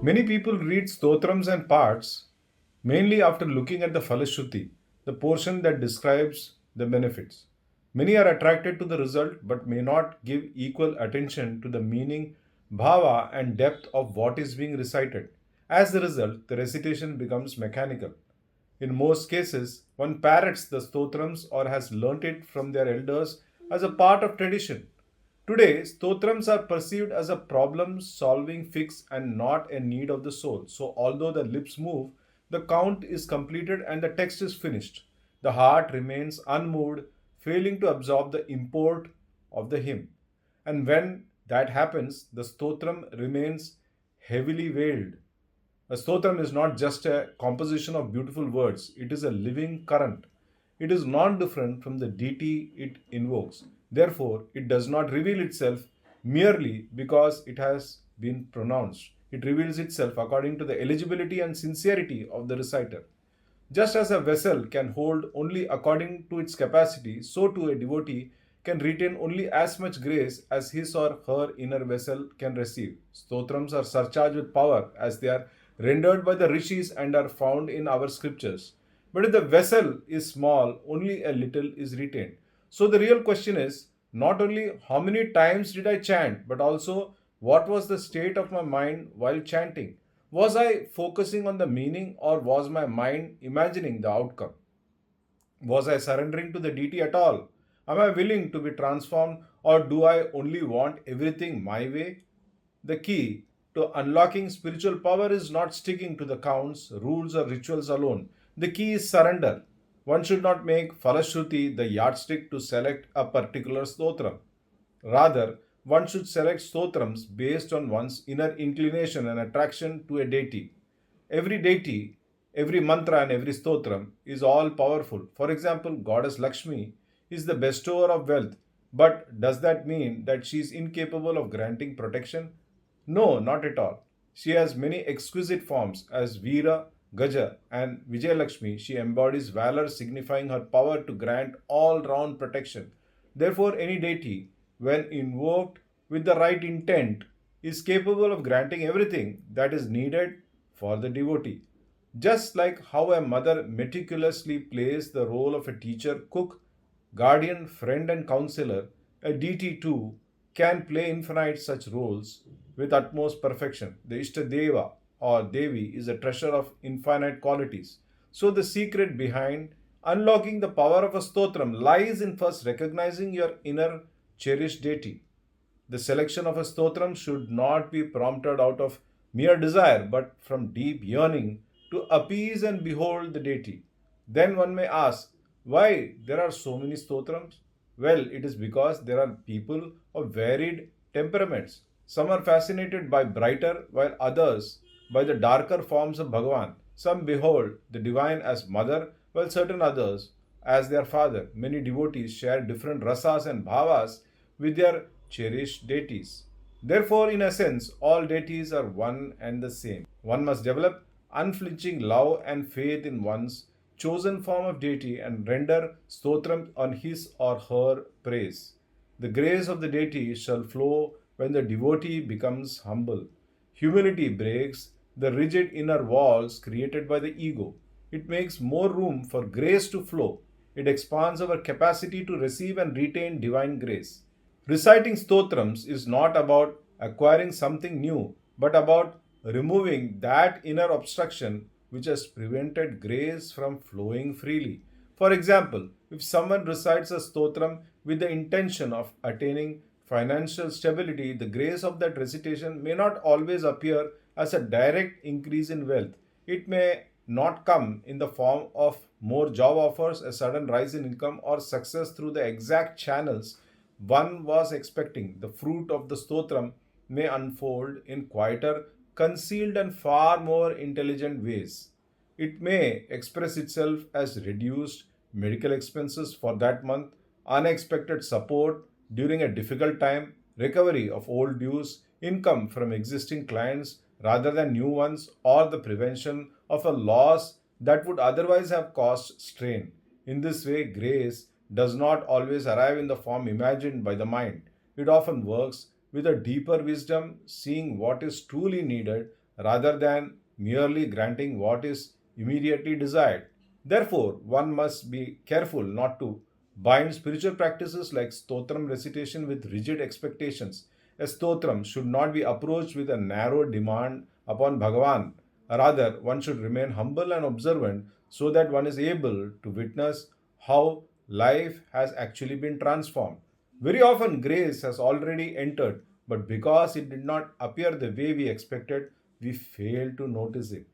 Many people read Stotrams and parts mainly after looking at the Phal Shruti, the portion that describes the benefits. Many are attracted to the result but may not give equal attention to the meaning, bhava, and depth of what is being recited. As a result, the recitation becomes mechanical. In most cases, one parrots the stotrams or has learnt it from their elders as a part of tradition. Today, stotrams are perceived as a problem solving fix and not a need of the soul. So, although the lips move, the count is completed and the text is finished. The heart remains unmoved, failing to absorb the import of the hymn. And when that happens, the stotram remains heavily veiled. A stotram is not just a composition of beautiful words, it is a living current. It is non different from the deity it invokes. Therefore, it does not reveal itself merely because it has been pronounced. It reveals itself according to the eligibility and sincerity of the reciter. Just as a vessel can hold only according to its capacity, so too a devotee can retain only as much grace as his or her inner vessel can receive. Stotrams are surcharged with power as they are rendered by the rishis and are found in our scriptures. But if the vessel is small, only a little is retained. So the real question is not only how many times did I chant, but also what was the state of my mind while chanting? Was I focusing on the meaning or was my mind imagining the outcome? Was I surrendering to the deity at all? Am I willing to be transformed or do I only want everything my way? The key to unlocking spiritual power is not sticking to the counts, rules, or rituals alone. The key is surrender. One should not make Phal Shruti the yardstick to select a particular stotram. Rather, one should select stotrams based on one's inner inclination and attraction to a deity. Every deity, every mantra, and every stotram is all powerful. For example, Goddess Lakshmi is the bestower of wealth. But does that mean that she is incapable of granting protection? No, not at all. She has many exquisite forms. As Veera, Gaja, and Vijayalakshmi, she embodies valor, signifying her power to grant all round protection. Therefore, any deity, when invoked with the right intent, is capable of granting everything that is needed for the devotee. Just like how a mother meticulously plays the role of a teacher, cook, guardian, friend, and counselor, a deity too can play infinite such roles with utmost perfection. The Ishtadeva or Devi is a treasure of infinite qualities. So, the secret behind unlocking the power of a stotram lies in first recognizing your inner cherished deity. The selection of a stotram should not be prompted out of mere desire but from deep yearning to appease and behold the deity. Then one may ask, why there are so many stotrams? Well, it is because there are people of varied temperaments. Some are fascinated by brighter, while others by the darker forms of Bhagavan. Some behold the divine as mother, while certain others as their father. Many devotees share different rasas and bhavas with their cherished deities. Therefore, in essence, all deities are one and the same. One must develop unflinching love and faith in one's chosen form of deity and render stotram on his or her praise. The grace of the deity shall flow when the devotee becomes humble. Humility breaks the rigid inner walls created by the ego. It makes more room for grace to flow. It expands our capacity to receive and retain divine grace. Reciting stotrams is not about acquiring something new, but about removing that inner obstruction which has prevented grace from flowing freely. For example, if someone recites a stotram with the intention of attaining financial stability, the grace of that recitation may not always appear as a direct increase in wealth. It may not come in the form of more job offers, a sudden rise in income, or success through the exact channels one was expecting. The fruit of the stotram may unfold in quieter, concealed, and far more intelligent ways. It may express itself as reduced medical expenses for that month, unexpected support during a difficult time, recovery of old dues, income from existing clients rather than new ones, or the prevention of a loss that would otherwise have caused strain. In this way, grace does not always arrive in the form imagined by the mind. It often works with a deeper wisdom, seeing what is truly needed rather than merely granting what is immediately desired. Therefore, one must be careful not to bind spiritual practices like Stotram recitation with rigid expectations. A Stotram should not be approached with a narrow demand upon Bhagavan. Rather, one should remain humble and observant so that one is able to witness how life has actually been transformed. Very often, grace has already entered, but because it did not appear the way we expected, we fail to notice it.